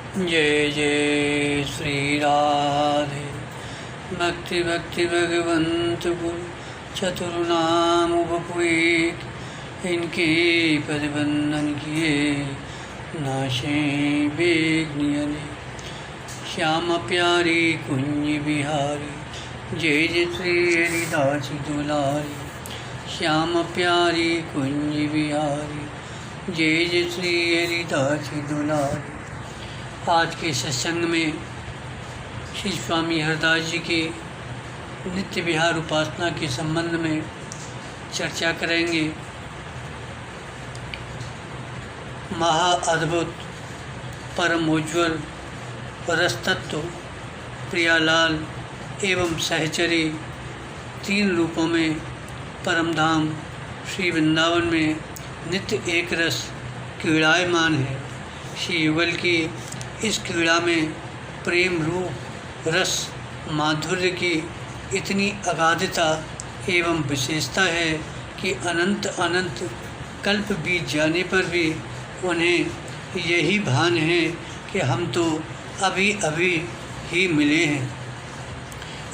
जय जय श्री राधे। भक्ति भक्ति भगवंत गुरु चतुर्नाम उपपुएक, इनके पदबंधन किए नाशे बेगनियने। श्याम प्यारी कुंज बिहारी, जय जय श्री हरिदास दुलारी। श्याम प्यारी कुंज बिहारी, जय जय श्री हरिदास दुलारी। आज के सत्संग में श्री स्वामी हरदास जी की नित्य विहार उपासना के संबंध में चर्चा करेंगे। महा अद्भुत परम उज्ज्वल रसतत्व प्रियालाल एवं सहचरी तीन रूपों में परमधाम श्री वृंदावन में नित्य एक रस क्रीड़ायमान है। श्री युगल की इस क्रीड़ा में प्रेम रूप रस माधुर्य की इतनी अगाधता एवं विशेषता है कि अनंत अनंत कल्प बीत जाने पर भी उन्हें यही भान है कि हम तो अभी अभी ही मिले हैं।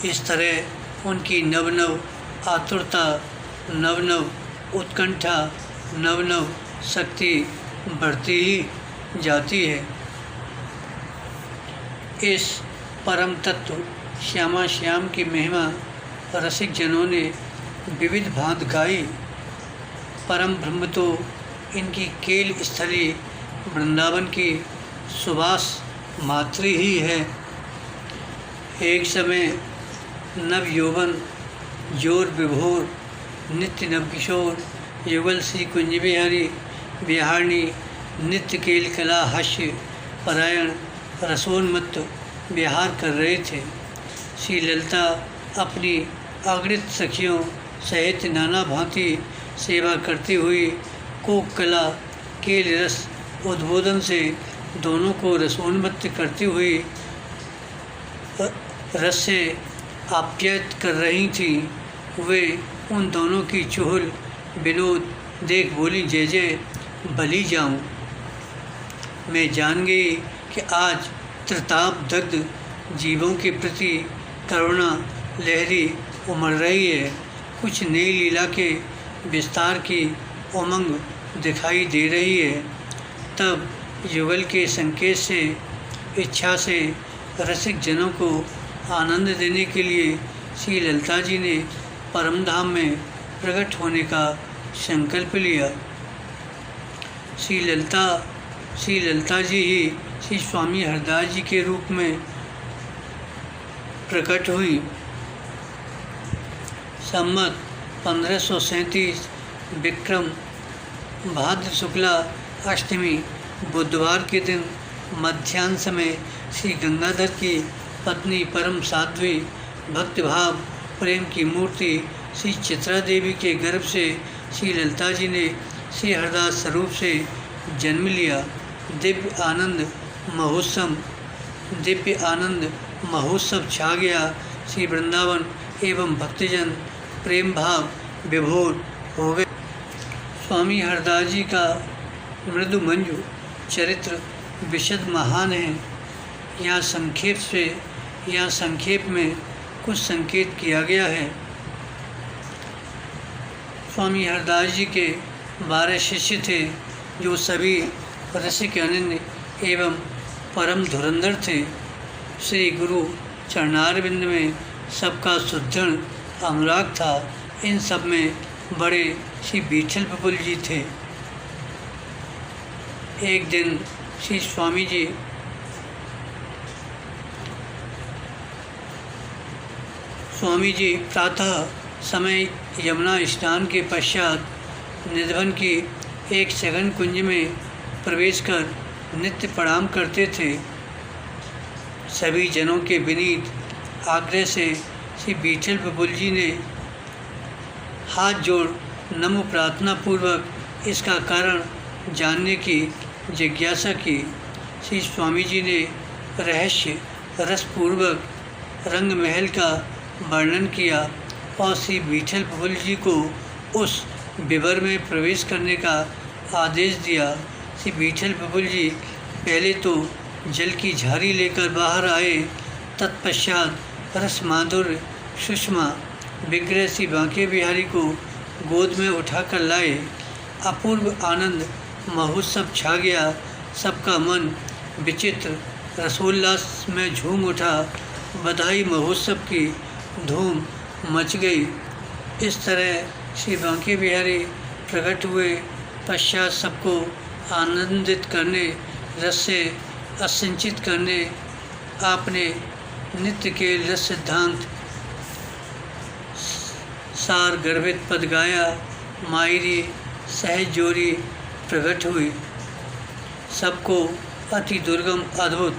इस तरह उनकी नव नव आतुरता, नव नव उत्कंठा, नव नव शक्ति बढ़ती ही जाती है। इस परम तत्व श्यामा श्याम की महिमा रसिक जनों ने विविध भांत गाई। परम ब्रह्म तो इनकी केल स्थली वृंदावन की सुवास मातृ ही है। एक समय नव यौवन जोर विभोर नित्य नवकिशोर युगल श्री कुंज बिहारी बिहारणी नित्य केल कला हास्य परायण रसोन्मत्त विहार कर रहे थे। श्री ललिता अपनी अगणित सखियों सहित नाना भांति सेवा करती हुई कोक कला केल रस उद्बोधन से दोनों को रसोन्मत्त करती हुई रस से आप्यायित कर रही थी। वे उन दोनों की चुहल विनोद देख बोली, जय जय बली जाऊं। मैं जान गई कि आज त्रिताप दग्ध जीवों के प्रति करुणा लहरी उमड़ रही है। कुछ नई लीला के विस्तार की उमंग दिखाई दे रही है। तब युगल के संकेत से इच्छा से रसिक जनों को आनंद देने के लिए श्री ललिता जी ने परमधाम में प्रकट होने का संकल्प लिया। श्री ललिता जी ही श्री स्वामी हरदास जी के रूप में प्रकट हुई। संमत 1537 विक्रम भाद्र शुक्ला अष्टमी बुधवार के दिन मध्याह्न समय श्री गंगाधर की पत्नी परम साध्वी भक्तिभाव प्रेम की मूर्ति श्री चित्रा देवी के गर्भ से श्री ललिता जी ने श्री हरदास स्वरूप से जन्म लिया। दिव्य आनंद महोत्सव छा गया। श्री वृंदावन एवं भक्तजन प्रेम भाव विभोर हो गए। स्वामी हरदास जी का मृदु मंजू चरित्र विशद महान है। यहाँ संक्षेप में कुछ संकेत किया गया है। स्वामी हरदास जी के 12 शिष्य थे जो सभी रसिक अनन्य एवं परम धुरंधर थे। श्री गुरु चरणारविंद में सबका सुदृढ़ अनुराग था। इन सब में बड़े श्री विठल प्रफुल्ल जी थे। एक दिन श्री स्वामी जी प्रातः समय यमुना स्नान के पश्चात निधवन की एक सघन कुंज में प्रवेश कर नित्य प्रणाम करते थे। सभी जनों के विनीत आग्रह से श्री विठल प्रफुल्ल जी ने हाथ जोड़ नम्र प्रार्थना पूर्वक इसका कारण जानने की जिज्ञासा की। श्री स्वामी जी ने रहस्य रसपूर्वक रंग महल का वर्णन किया और श्री विठल प्रफुल्ल जी को उस विवर में प्रवेश करने का आदेश दिया। श्री विठल प्रफुल्ल जी पहले तो जल की झारी लेकर बाहर आए। तत्पश्चात रस माधुर्य सुषमा विग्रह सी बांके बिहारी को गोद में उठाकर लाए। अपूर्व आनंद महोत्सव छा गया। सबका मन विचित्र रसोल्लास में झूम उठा। बधाई महोत्सव की धूम मच गई। इस तरह श्री बांके बिहारी प्रकट हुए। पश्चात सबको आनंदित करने, रस से असिंचित करने आपने नित्य के रस सिद्धांत सार गर्भित पद गाया। मायरी सहज जोरी प्रकट हुई। सबको अति दुर्गम अद्भुत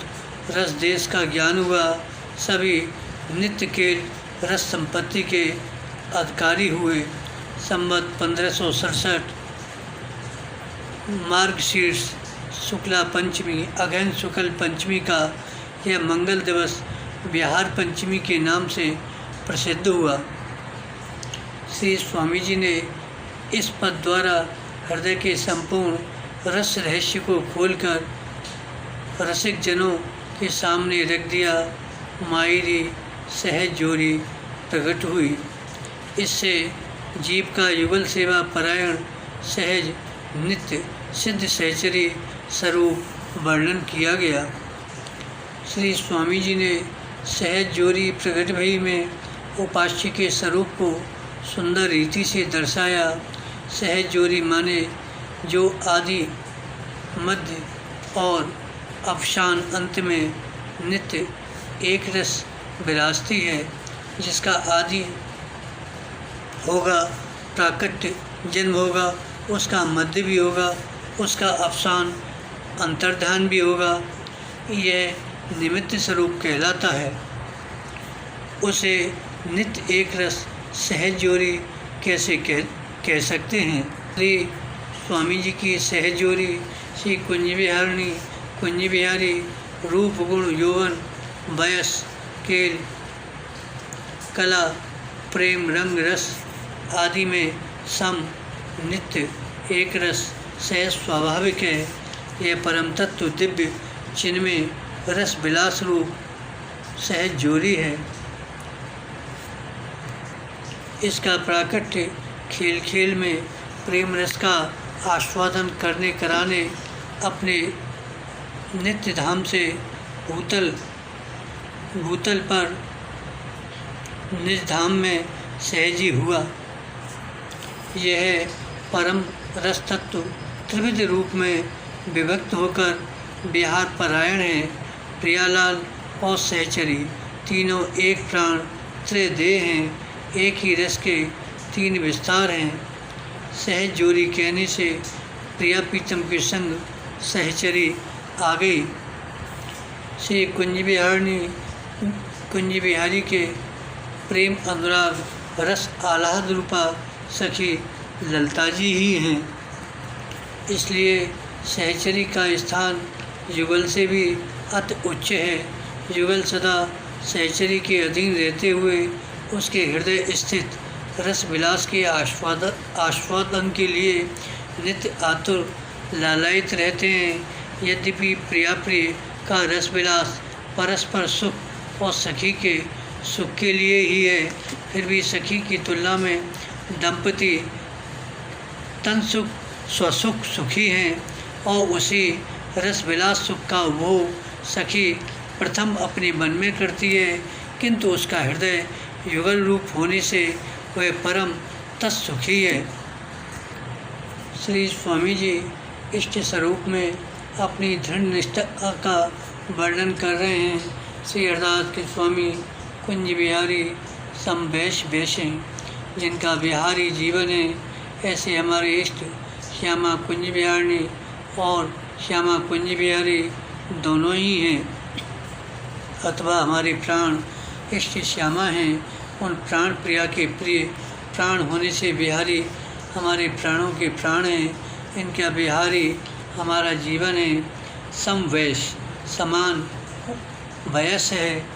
रस देश का ज्ञान हुआ। सभी नित्य के रस संपत्ति के अधिकारी हुए। संवत 1567 मार्गशीर्ष शुक्ला पंचमी अगहन शुक्ल पंचमी का यह मंगल दिवस बिहार पंचमी के नाम से प्रसिद्ध हुआ। श्री स्वामी जी ने इस पद द्वारा हृदय के संपूर्ण रस रहस्य को खोलकर रसिक जनों के सामने रख दिया। मायरी सहज जोरी प्रकट हुई। इससे जीव का युगल सेवा परायण सहज नित्य सिद्ध सहचरी स्वरूप वर्णन किया गया। श्री स्वामी जी ने सहज जोरी प्रकट भई में उपास्य के स्वरूप को सुंदर रीति से दर्शाया। सहज जोरी माने जो आदि मध्य और अवसान अंत में नित्य एक रस विराजती है, जिसका आदि होगा, प्राकट्य जन्म होगा, उसका मध्य भी होगा, उसका अवसान अंतर्धान भी होगा। यह निमित्त स्वरूप कहलाता है। उसे नित्य एक रस सहज जोरी कैसे कह सकते हैं। श्री स्वामी जी की सहज जोरी श्री कुंज बिहारी रूप गुण यौवन वयस खेल कला प्रेम रंग रस आदि में सम नित्य एक रस सहज स्वाभाविक है। यह परम तत्व दिव्य चिन्मय रस विलास रूप सहज जोरी है। इसका प्राकट्य खेल खेल में प्रेम रस का आस्वादन करने कराने अपने नित्य धाम से भूतल पर निज धाम में सहजी हुआ। यह परम रस तत्व त्रिविध रूप में विभक्त होकर बिहार परायण है। प्रियालाल और सहचरी तीनों एक प्राण त्रिदेह हैं। एक ही रस के तीन विस्तार हैं। सहज जोरी कहने से प्रिया प्रीतम के संग सहचरी आ गई। श्री कुंज बिहारी के प्रेम अनुराग रस आह्लाद रूपा सखी ललता जी ही हैं। इसलिए सहचरी का स्थान युगल से भी अति उच्च है। युगल सदा सहचरी के अधीन रहते हुए उसके हृदय स्थित रस विलास के आस्वादन के लिए नित्य आतुर लालायित रहते हैं। यद्यपि प्रिया प्रिय का रस विलास परस्पर सुख और सखी के सुख के लिए ही है, फिर भी सखी की तुलना में दंपति तन सुख स्वसुख सुखी हैं और उसी रस विलास सुख का वो सखी प्रथम अपने मन में करती है, किंतु उसका हृदय युगल रूप होने से वह परम तत्सुखी है। श्री स्वामी जी इष्ट स्वरूप में अपनी दृढ़ निष्ठा का वर्णन कर रहे हैं। श्री हरदास के स्वामी कुंज बिहारी समवेश वेश हैं, जिनका बिहारी जीवन है। ऐसे हमारे इष्ट श्यामा कुंज बिहारी और श्यामा कुंज बिहारी दोनों ही हैं, अथवा हमारे प्राण इष्ट श्यामा हैं। उन प्राण प्रिया के प्रिय प्राण होने से बिहारी हमारे प्राणों के प्राण हैं। इनका बिहारी हमारा जीवन है। समवैश समान वयस है,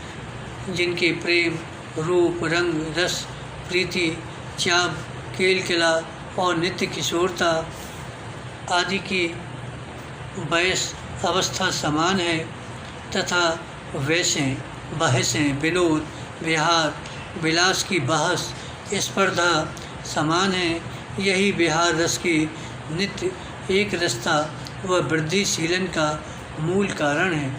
जिनके प्रेम रूप रंग रस प्रीति चाप खेल खिला और नित्य किशोरता आदि की वयस अवस्था समान है। तथा वैसें, बहसें, विनोद, विहार, विलास की बहस, स्पर्धा समान है। यही विहार रस की नित्य एक रसता व वृद्धिशीलन का मूल कारण है।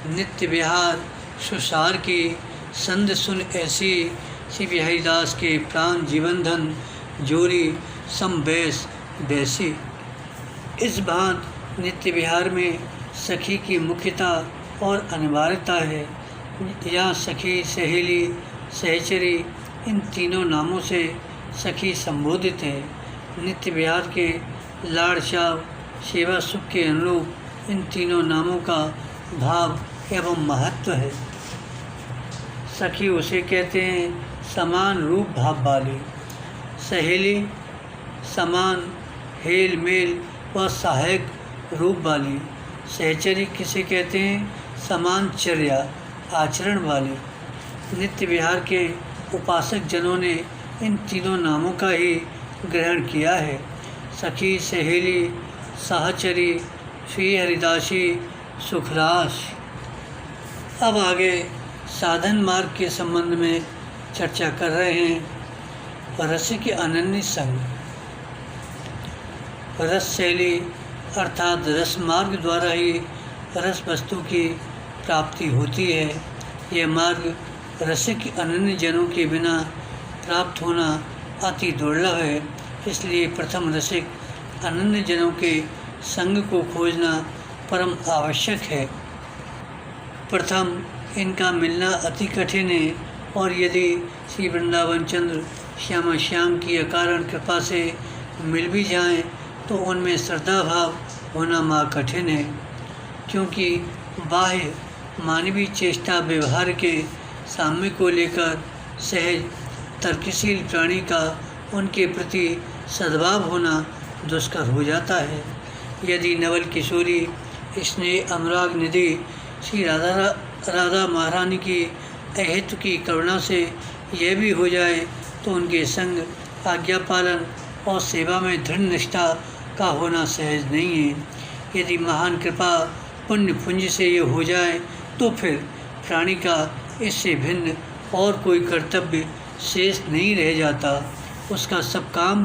नित्य विहार सुसार की संध सुन ऐसी, श्री बिहारीदास के प्राण जीवन धन जोरी समबैस बैसी। इस भांत नित्य विहार में सखी की मुख्यता और अनिवार्यता है। यहाँ सखी, सहेली, सहचरी इन तीनों नामों से सखी संबोधित है। नित्य विहार के लाड़ चाव, सेवा सुख के अनुरूप इन तीनों नामों का भाव एवं महत्व है। सखी उसे कहते हैं समान रूप भाव वाली, सहेली समान हेल मेल व सहायक रूप वाली, सहचरी किसे कहते हैं समान चर्या आचरण वाली। नित्य विहार के उपासक जनों ने इन तीनों नामों का ही ग्रहण किया है। सखी, सहेली, सहचरी, श्री हरिदासी, सुखरास। अब आगे साधन मार्ग के संबंध में चर्चा कर रहे हैं। रसिक अनन्य संग। रस शैली अर्थात रस मार्ग द्वारा ही रस वस्तु की प्राप्ति होती है। यह मार्ग रसिक अनन्य जनों के बिना प्राप्त होना अति दुर्लभ है। इसलिए प्रथम रसिक अनन्य जनों के संग को खोजना परम आवश्यक है। प्रथम इनका मिलना अति कठिन है और यदि श्री वृंदावन चंद्र श्यामा श्याम की अकारण कृपा से मिल भी जाएं तो उनमें श्रद्धा भाव होना माँ कठिन है, क्योंकि बाह्य मानवीय चेष्टा व्यवहार के साम्य को लेकर सहज तर्कशील प्राणी का उनके प्रति सद्भाव होना दुष्कर हो जाता है। यदि नवल किशोरी स्नेह अनुराग निधि श्री राधा महारानी की अहेतु की करुणा से यह भी हो जाए तो उनके संग आज्ञा पालन और सेवा में दृढ़ निष्ठा का होना सहज नहीं है। यदि महान कृपा पुण्य पुंज से ये हो जाए तो फिर प्राणी का इससे भिन्न और कोई कर्तव्य शेष नहीं रह जाता। उसका सब काम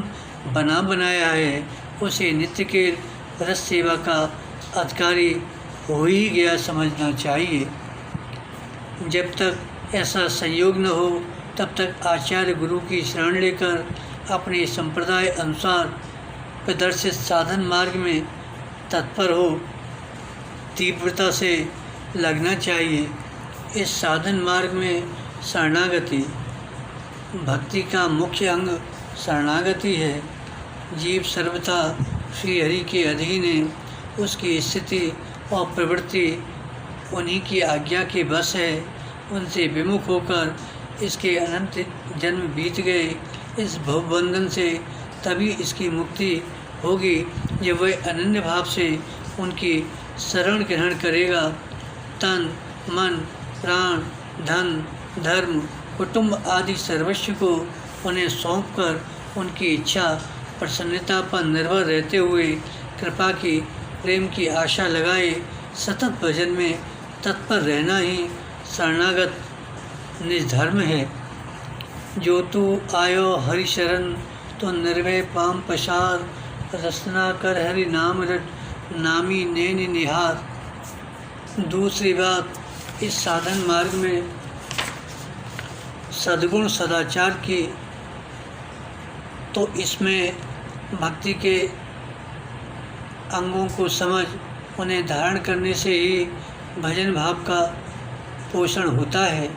बना बनाया है, उसे नित्य के रस सेवा का अधिकारी हो ही गया समझना चाहिए। जब तक ऐसा संयोग न हो तब तक आचार्य गुरु की शरण लेकर अपने संप्रदाय अनुसार प्रदर्शित साधन मार्ग में तत्पर हो तीव्रता से लगना चाहिए। इस साधन मार्ग में शरणागति भक्ति का मुख्य अंग शरणागति है। जीव सर्वथा श्री हरि के अधीन है। उसकी स्थिति और प्रवृत्ति उन्हीं की आज्ञा के बस है। उनसे विमुख होकर इसके अनंत जन्म बीत गए। इस भवबंधन से तभी इसकी मुक्ति होगी जब वह अनन्य भाव से उनकी शरण ग्रहण करेगा। तन मन प्राण धन धर्म कुटुंब आदि सर्वस्व को उन्हें सौंपकर उनकी इच्छा प्रसन्नता पर निर्भर रहते हुए कृपा की प्रेम की आशा लगाए सतत भजन में तत्पर रहना ही शरणागत निज-धर्म है। जो तू आयो हरि शरण तो निर्भय पाम पसार, रसना कर हरि नाम रट नामी नैन निहार। दूसरी बात, इस साधन मार्ग में सद्गुण सदाचार की, तो इसमें भक्ति के अंगों को समझ उन्हें धारण करने से ही भजन भाव का पोषण होता है,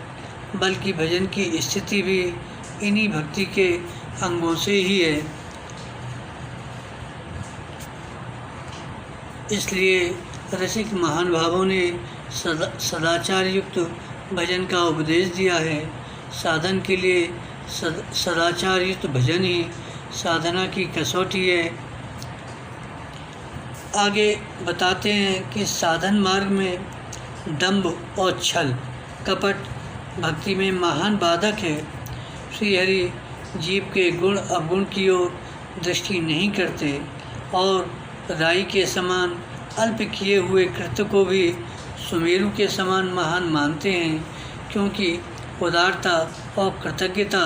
बल्कि भजन की स्थिति भी इन्हीं भक्ति के अंगों से ही है। इसलिए रसिक महान भावों ने सदाचार युक्त भजन का उपदेश दिया है। साधन के लिए सदाचार युक्त भजन ही साधना की कसौटी है। आगे बताते हैं कि साधन मार्ग में दंभ और छल कपट भक्ति में महान बाधक है। श्री हरि जीव के गुण अवगुण की ओर दृष्टि नहीं करते और राई के समान अल्प किए हुए कृत्य को भी सुमेरु के समान महान मानते हैं, क्योंकि उदारता और कृतज्ञता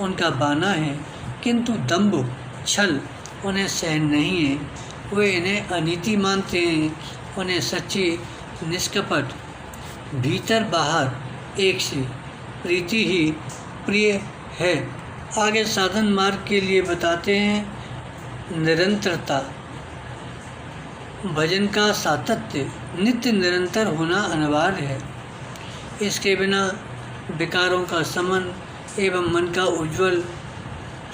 उनका बाना है, किंतु दंभ छल उन्हें सहन नहीं है। वे इन्हें अनीति मानते हैं, उन्हें सच्ची निष्कपट भीतर बाहर एक सी प्रीति ही प्रिय है। आगे साधन मार्ग के लिए बताते हैं निरंतरता। भजन का सातत्य नित्य निरंतर होना अनिवार्य है। इसके बिना विकारों का समन एवं मन का उज्ज्वल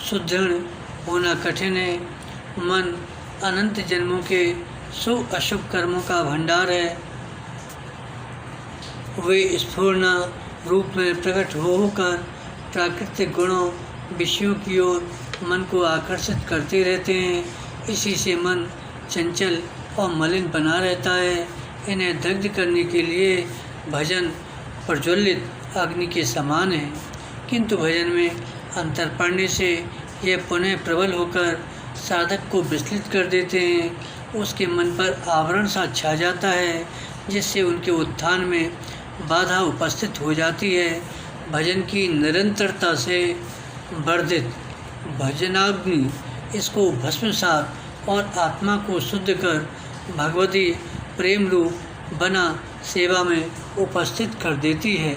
सुदृढ़ होना कठिन है। मन अनंत जन्मों के शुभ अशुभ कर्मों का भंडार है। वे स्फूर्णा रूप में प्रकट होकर प्राकृतिक गुणों विषयों की ओर मन को आकर्षित करते रहते हैं। इसी से मन चंचल और मलिन बना रहता है। इन्हें दग्ध करने के लिए भजन प्रज्वलित अग्नि के समान है, किंतु भजन में अंतर पड़ने से यह पुनः प्रबल होकर साधक को विचलित कर देते हैं। उसके मन पर आवरण सा छा जाता है, जिससे उनके उत्थान में बाधा उपस्थित हो जाती है। भजन की निरंतरता से वर्धित भजनाग्नि इसको भस्मसात और आत्मा को शुद्ध कर भगवती प्रेम रूप बना सेवा में उपस्थित कर देती है।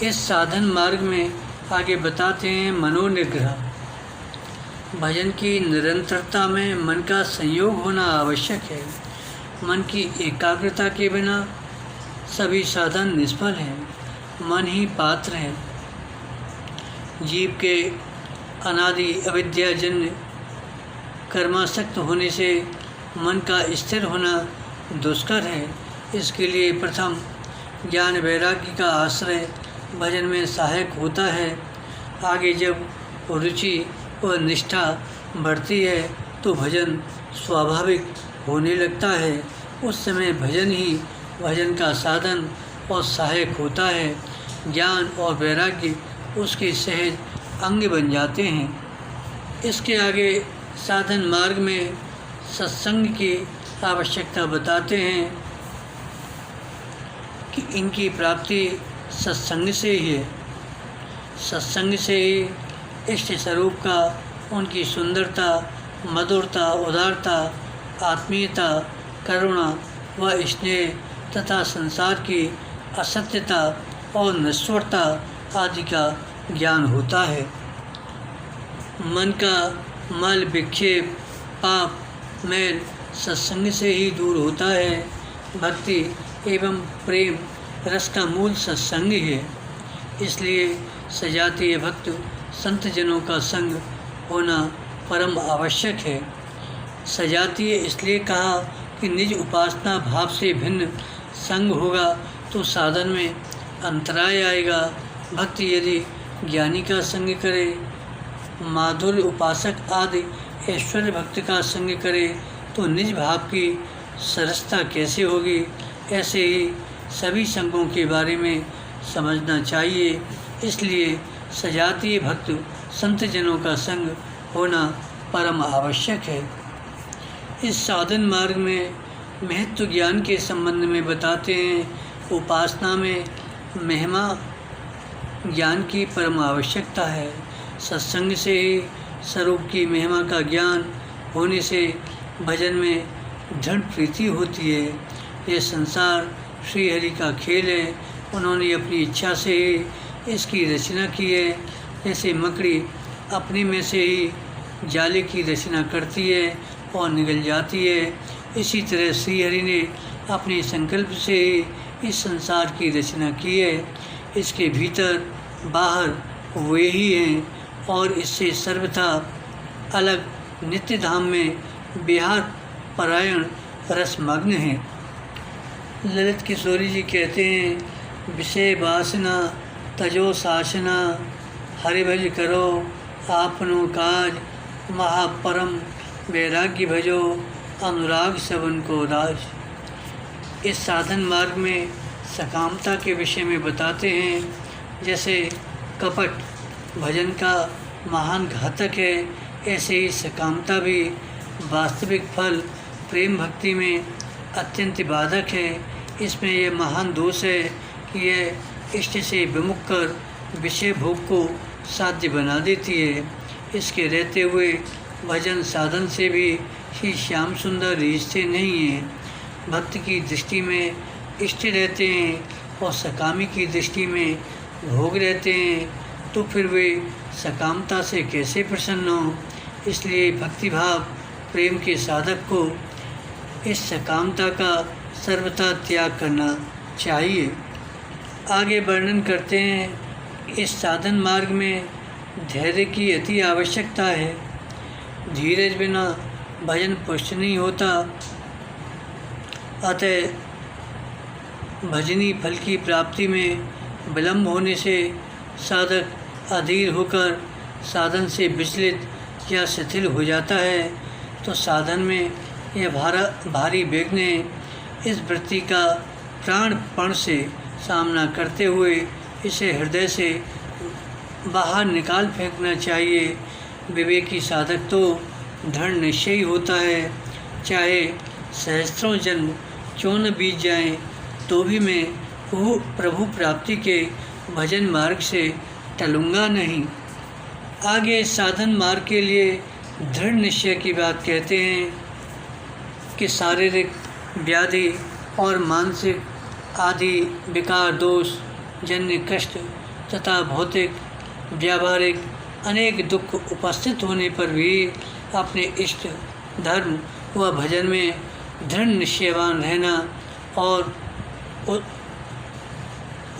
इस साधन मार्ग में आगे बताते हैं मनोनिग्रह। भजन की निरंतरता में मन का संयोग होना आवश्यक है। मन की एकाग्रता के बिना सभी साधन निष्फल हैं। मन ही पात्र है। जीव के अनादि अविद्याजन्य कर्मासक्त होने से मन का स्थिर होना दुष्कर है। इसके लिए प्रथम ज्ञान वैराग्य का आश्रय भजन में सहायक होता है। आगे जब रुचि और निष्ठा बढ़ती है तो भजन स्वाभाविक होने लगता है। उस समय भजन ही भजन का साधन और सहायक होता है। ज्ञान और वैराग्य उसके सहज अंग बन जाते हैं। इसके आगे साधन मार्ग में सत्संग की आवश्यकता बताते हैं कि इनकी प्राप्ति सत्संग से ही है। सत्संग से ही इष्ट स्वरूप का, उनकी सुंदरता, मधुरता, उदारता, आत्मीयता, करुणा व स्नेह तथा संसार की असत्यता और नश्वरता आदि का ज्ञान होता है। मन का मल विक्षेप, पाप, मैल सत्संग से ही दूर होता है। भक्ति एवं प्रेम रस का मूल सत्संग है। इसलिए सजातीय भक्त संत जनों का संग होना परम आवश्यक है। सजातीय इसलिए कहा कि निज उपासना भाव से भिन्न संग होगा तो साधन में अंतराय आएगा। भक्ति यदि ज्ञानी का संग करे, माधुर्य उपासक आदि ऐश्वर्य भक्त का संग करे तो निज भाव की सरसता कैसे होगी। ऐसे ही सभी संगों के बारे में समझना चाहिए। इसलिए सजातीय भक्त संत जनों का संग होना परम आवश्यक है। इस साधन मार्ग में महत्व ज्ञान के संबंध में बताते हैं। उपासना में महिमा ज्ञान की परम आवश्यकता है। सत्संग से ही स्वरूप की महिमा का ज्ञान होने से भजन में दृढ़ प्रीति होती है। यह संसार श्री हरि का खेल है। उन्होंने अपनी इच्छा से ही इसकी रचना की है। जैसे मकड़ी अपने में से ही जाले की रचना करती है और निगल जाती है, इसी तरह श्री हरि ने अपने संकल्प से ही इस संसार की रचना की है। इसके भीतर बाहर वे ही हैं और इससे सर्वथा अलग नित्य धाम में विहार परायण रसमग्न हैं। ललित किशोरी जी कहते हैं, विषय वासना तजो शासना, हरि भज करो आपनो काज, महापरम वैराग्य भजो, अनुराग सबन को राज। इस साधन मार्ग में सकामता के विषय में बताते हैं। जैसे कपट भजन का महान घातक है, ऐसे ही सकामता भी वास्तविक फल प्रेम भक्ति में अत्यंत बाधक है। इसमें यह महान दोष है कि यह इष्ट से विमुख कर विषय भोग को साध्य बना देती है। इसके रहते हुए भजन साधन से भी ही श्याम सुंदर रिश्ते नहीं हैं। भक्त की दृष्टि में इष्ट रहते हैं और सकामी की दृष्टि में भोग रहते हैं, तो फिर वे सकामता से कैसे प्रसन्न हों। इसलिए भक्तिभाव प्रेम के साधक को इस सकामता का सर्वथा त्याग करना चाहिए। आगे वर्णन करते हैं, इस साधन मार्ग में धैर्य की अति आवश्यकता है। धीरज बिना भजन पुष्ट नहीं होता। अतः भजनी फल की प्राप्ति में विलंब होने से साधक अधीर होकर साधन से विचलित या शिथिल हो जाता है, तो साधन में यह भारी वेग ने इस वृत्ति का प्राणपण से सामना करते हुए इसे हृदय से बाहर निकाल फेंकना चाहिए। विवेकी साधक तो दृढ़ निश्चयी होता है, चाहे सहस्त्रों जन्म क्यों न बीत जाएं, तो भी मैं प्रभु प्राप्ति के भजन मार्ग से टलूँगा नहीं। आगे साधन मार्ग के लिए दृढ़ निश्चय की बात कहते हैं कि शारीरिक व्याधि और मानसिक आदि विकार दोष जन्य कष्ट तथा भौतिक व्यावहारिक अनेक दुख उपस्थित होने पर भी अपने इष्ट धर्म व भजन में दृढ़ निश्चयवान रहना और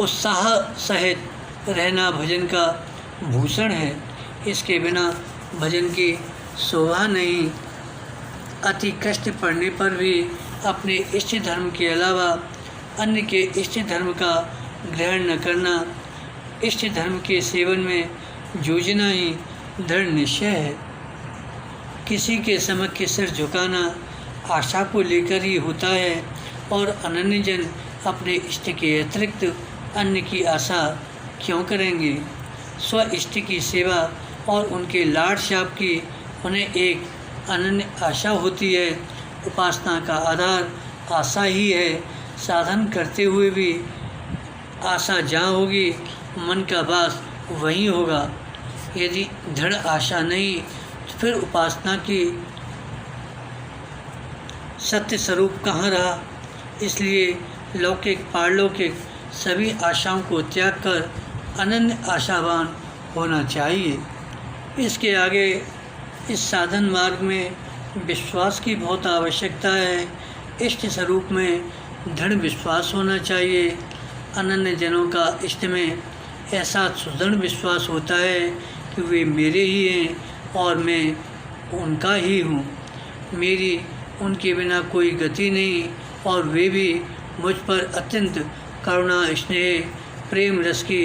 उत्साह सहित रहना भजन का भूषण है। इसके बिना भजन की शोभा नहीं। अति कष्ट पड़ने पर भी अपने इष्ट धर्म के अलावा अन्य के इष्ट धर्म का ग्रहण न करना, इष्ट धर्म के सेवन में जूझना ही दृढ़ निश्चय है। किसी के समक्ष सिर झुकाना आशा को लेकर ही होता है और अनन्य जन अपने इष्ट के अतिरिक्त अन्य की आशा क्यों करेंगे। स्व इष्ट की सेवा और उनके लाड शाप की उन्हें एक अनन्य आशा होती है। उपासना का आधार आशा ही है। साधन करते हुए भी आशा जहाँ होगी मन का वास वहीं होगा। यदि दृढ़ आशा नहीं तो फिर उपासना की सत्य स्वरूप कहाँ रहा। इसलिए लौकिक पारलौकिक सभी आशाओं को त्याग कर अनन्य आशावान होना चाहिए। इसके आगे इस साधन मार्ग में विश्वास की बहुत आवश्यकता है। इष्ट स्वरूप में दृढ़ विश्वास होना चाहिए। अनन्य जनों का इष्ट में ऐसा सुदृढ़ विश्वास होता है कि वे मेरे ही हैं और मैं उनका ही हूँ। मेरी उनके बिना कोई गति नहीं और वे भी मुझ पर अत्यंत करुणा स्नेह प्रेम रस की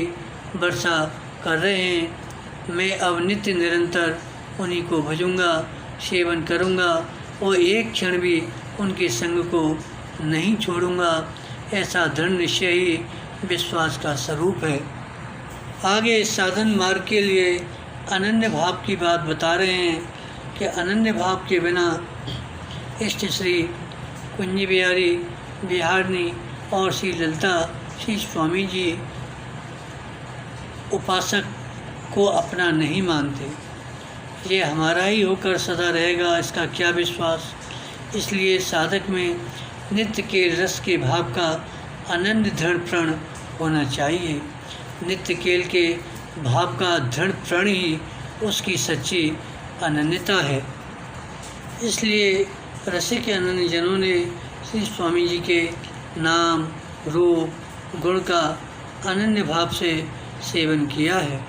वर्षा कर रहे हैं। मैं अब नित्य निरंतर उन्हीं को भजूंगा, सेवन करूंगा और एक क्षण भी उनके संग को नहीं छोड़ूंगा। ऐसा दृढ़ निश्चय ही विश्वास का स्वरूप है। आगे इस साधन मार्ग के लिए अनन्य भाव की बात बता रहे हैं कि अनन्य भाव के बिना इष्ट श्री कुंज बिहारी बिहारनी और श्री ललिता श्री स्वामी जी उपासक को अपना नहीं मानते। ये हमारा ही होकर सदा रहेगा, इसका क्या विश्वास। इसलिए साधक में नित्य के रस के भाव का अनन्य दृढ़ प्रण होना चाहिए। नित्य केल के भाव का दृढ़ प्रण ही उसकी सच्ची अनन्यता है। इसलिए रसिक अनन्य जनों ने श्री स्वामी जी के नाम रूप गुण का अनन्य भाव से सेवन किया है।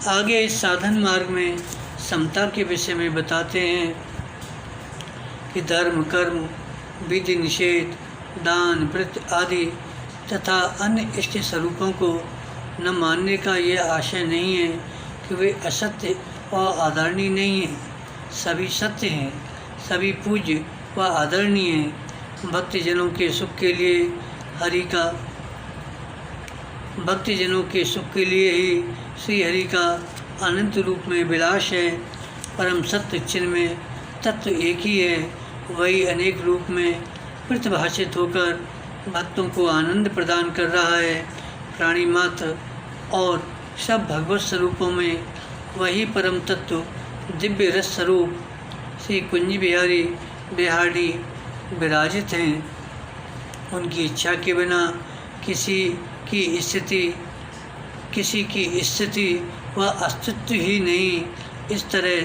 आगे इस साधन मार्ग में समता के विषय में बताते हैं कि धर्म कर्म विधि निषेध दान व्रत आदि तथा अन्य इष्ट स्वरूपों को न मानने का यह आशय नहीं है कि वे असत्य और आदरणीय नहीं हैं। सभी सत्य हैं, सभी पूज्य व आदरणीय हैं। भक्तजनों के सुख के लिए भक्तजनों के सुख के लिए ही श्री हरि का अनंत रूप में विलास है। परम सत्य चिन्ह में तत्व एक ही है, वही अनेक रूप में प्रतिभाषित होकर भक्तों को आनंद प्रदान कर रहा है। प्राणी मात्र और सब भगवत स्वरूपों में वही परम तत्व दिव्य रस स्वरूप श्री कुंज बिहारी बिहारी विराजित हैं। उनकी इच्छा के बिना किसी की स्थिति व अस्तित्व ही नहीं। इस तरह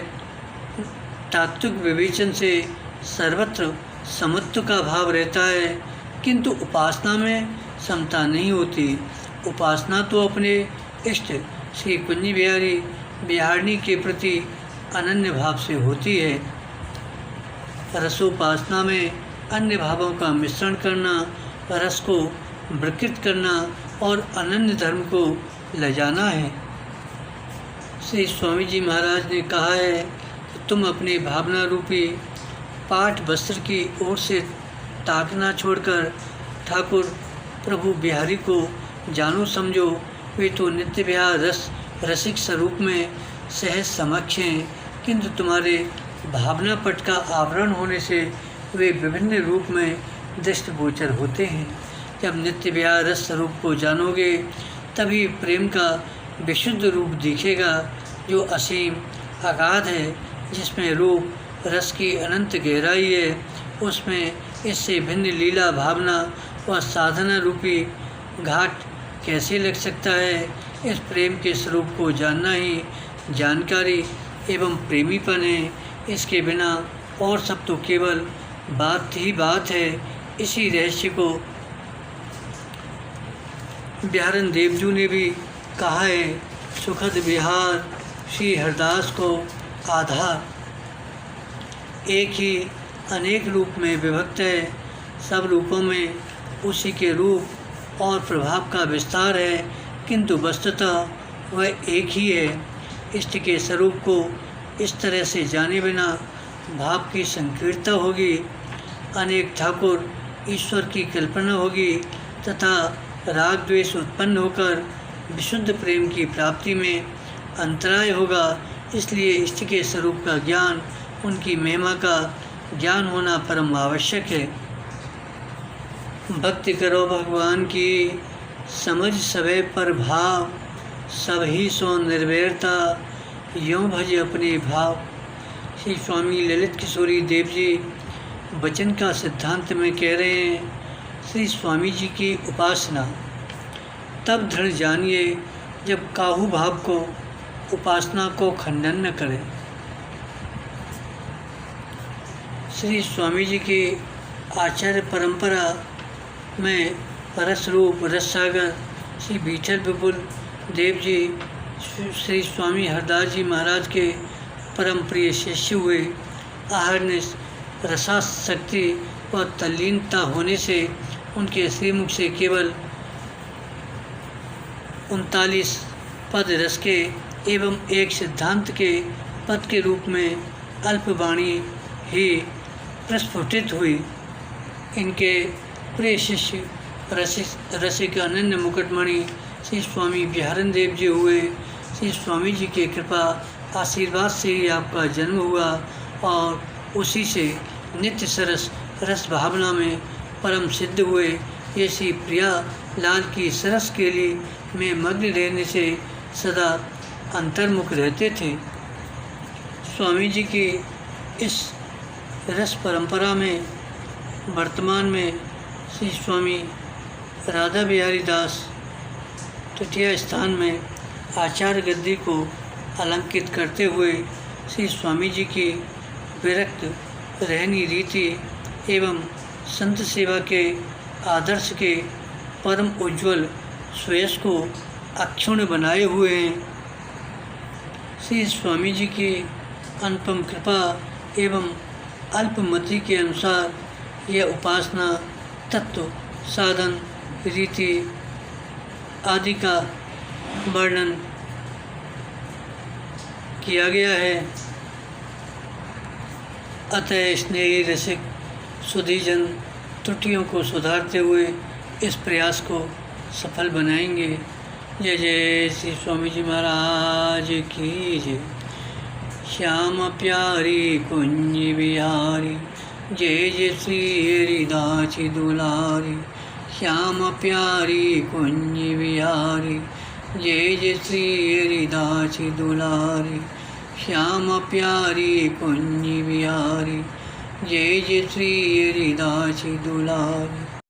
तात्विक विवेचन से सर्वत्र समत्व का भाव रहता है, किंतु उपासना में समता नहीं होती। उपासना तो अपने इष्ट श्री कुंज बिहारी बिहारिणी के प्रति अनन्य भाव से होती है। रसोपासना में अन्य भावों का मिश्रण करना, रस को विकृत करना और अनन्य धर्म को ले जाना है। श्री स्वामी जी महाराज ने कहा है कि तुम अपने भावना रूपी पाठ वस्त्र की ओर से ताकना छोड़कर ठाकुर प्रभु बिहारी को जानो समझो। वे तो नित्य विहार रसिक स्वरूप में सहज समक्ष हैं, किंतु तुम्हारे भावना पट का आवरण होने से वे विभिन्न रूप में दृष्टिगोचर होते हैं। जब नित्य विहार रस स्वरूप को जानोगे तभी प्रेम का विशुद्ध रूप दिखेगा, जो असीम अगाध है, जिसमें रूप रस की अनंत गहराई है। उसमें इससे भिन्न लीला भावना व साधना रूपी घाट कैसे लग सकता है। इस प्रेम के स्वरूप को जानना ही जानकारी एवं प्रेमीपन है। इसके बिना और सब तो केवल बात ही बात है। इसी रहस्य को बिहारन देवजू ने भी कहा है। सुखद विहार श्री हरदास को आधार, एक ही अनेक रूप में विभक्त है। सब रूपों में उसी के रूप और प्रभाव का विस्तार है, किंतु वस्तुतः वह एक ही है। इष्ट के स्वरूप को इस तरह से जाने बिना भाव की संकीर्णता होगी, अनेक ठाकुर ईश्वर की कल्पना होगी तथा राग द्वेष उत्पन्न होकर विशुद्ध प्रेम की प्राप्ति में अंतराय होगा। इसलिए इष्ट के स्वरूप का ज्ञान, उनकी महिमा का ज्ञान होना परम आवश्यक है। भक्ति करो भगवान की, समझ सभे पर भाव, सब ही सो निर्भरता, यों भज अपने भाव। श्री स्वामी ललित किशोरी देव जी वचन का सिद्धांत में कह रहे हैं, श्री स्वामी जी की उपासना तब दृढ़ जानिए जब काहू भाव को उपासना को खंडन न करे। श्री स्वामी जी की आचार्य परंपरा में रस रूप रस सागर श्री विठल विपुल देव जी श्री स्वामी हरदास जी महाराज के परम प्रिय शिष्य हुए। आहरनिश रसाशक्ति व तल्लीनता होने से उनके श्रीमुख से केवल 39 पद रस के एवं एक सिद्धांत के पद के रूप में अल्पवाणी ही प्रस्फुटित हुई। इनके प्रिय शिष्य रसिक अनन्य मुकुटमणि श्री स्वामी बिहारन देव जी हुए। श्री स्वामी जी के कृपा आशीर्वाद से ही आपका जन्म हुआ और उसी से नित्य सरस रस भावना में परम सिद्ध हुए। ये श्री प्रिया लाल की सरस के लिए में मग्न रहने से सदा अंतर्मुख रहते थे। स्वामी जी की इस रस परंपरा में वर्तमान में श्री स्वामी राधा बिहारी दास तृतीय स्थान में आचार्य गद्दी को अलंकित करते हुए श्री स्वामी जी की विरक्त रहनी रीति एवं संत सेवा के आदर्श के परम उज्ज्वल श्रेयस को अक्षुण्ण बनाए हुए हैं। श्री स्वामी जी की अनुपम कृपा एवं अल्पमति के अनुसार यह उपासना तत्व साधन रीति आदि का वर्णन किया गया है। अतः स्नेही रसिक सुधीजन त्रुटियों को सुधारते हुए इस प्रयास को सफल बनाएंगे। जय जय श्री स्वामी जी महाराज की जय। श्याम प्यारी कुंज बिहारी, जय जय श्री हरिदास दुलारी। श्याम प्यारी कुंज बिहारी, जय जय श्री हरिदास दुलारी। श्याम प्यारी कुंज बिहारी, जय जय श्री हरिदास दुलारी।